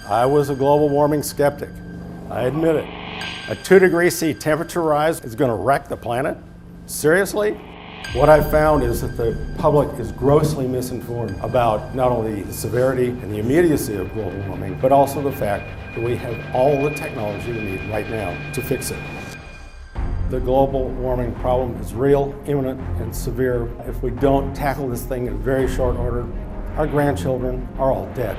I was a global warming skeptic. I admit it. A 2°C temperature rise is going to wreck the planet? Seriously? What I've found is that the public is grossly misinformed about not only the severity and the immediacy of global warming, but also the fact that we have all the technology we need right now to fix it. The global warming problem is real, imminent, and severe. If we don't tackle this thing in very short order, our grandchildren are all dead.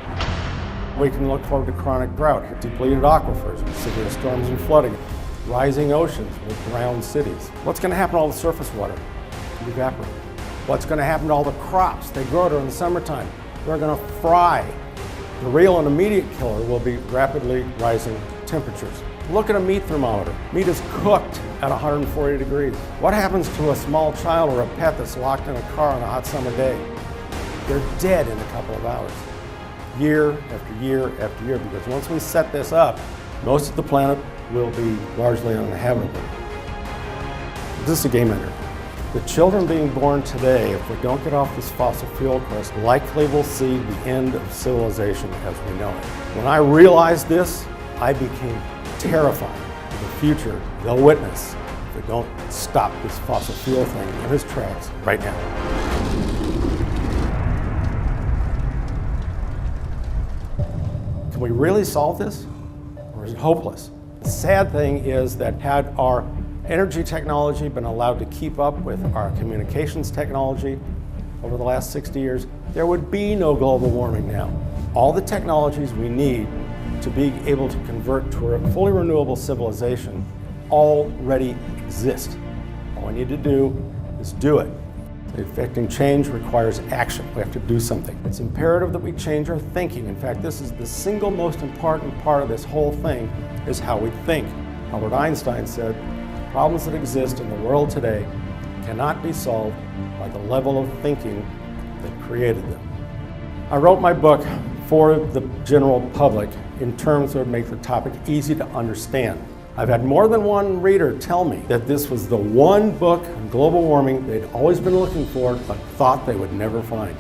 We can look forward to chronic drought, depleted aquifers, severe storms and flooding. Rising oceans will drown cities. What's going to happen to all the surface water? It'll evaporate. What's going to happen to all the crops they grow during the summertime? They're going to fry. The real and immediate killer will be rapidly rising temperatures. Look at a meat thermometer. Meat is cooked at 140 degrees. What happens to a small child or a pet that's locked in a car on a hot summer day? They're dead in a couple of hours. Year after year after year, because once we set this up, most of the planet will be largely uninhabitable. This is a game ender. The children being born today, if we don't get off this fossil fuel course, likely will see the end of civilization as we know it. When I realized this, I became terrified of the future they'll witness if we don't stop this fossil fuel thing in its tracks right now. Can we really solve this, or is it hopeless? The sad thing is that had our energy technology been allowed to keep up with our communications technology over the last 60 years, there would be no global warming now. All the technologies we need to be able to convert to a fully renewable civilization already exist. All we need to do is do it. Effecting change requires action. We have to do something. It's imperative that we change our thinking. In fact, this is the single most important part of this whole thing, is how we think. Albert Einstein said, the problems that exist in the world today cannot be solved by the level of thinking that created them. I wrote my book for the general public in terms that would make the topic easy to understand. I've had more than one reader tell me that this was the one book on global warming they'd always been looking for, but thought they would never find.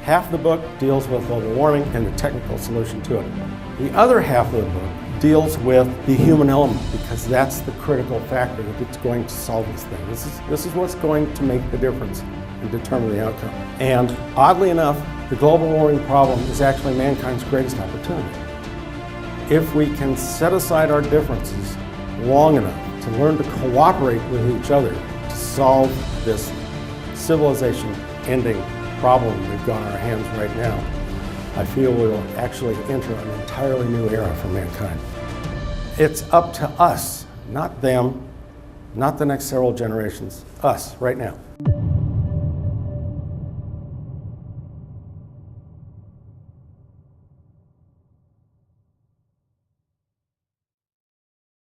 Half the book deals with global warming and the technical solution to it. The other half of the book deals with the human element, because that's the critical factor that's going to solve this thing. This is what's going to make the difference and determine the outcome. And oddly enough, the global warming problem is actually mankind's greatest opportunity. If we can set aside our differences long enough to learn to cooperate with each other to solve this civilization-ending problem we've got on our hands right now, I feel we'll actually enter an entirely new era for mankind. It's up to us, not them, not the next several generations, us right now.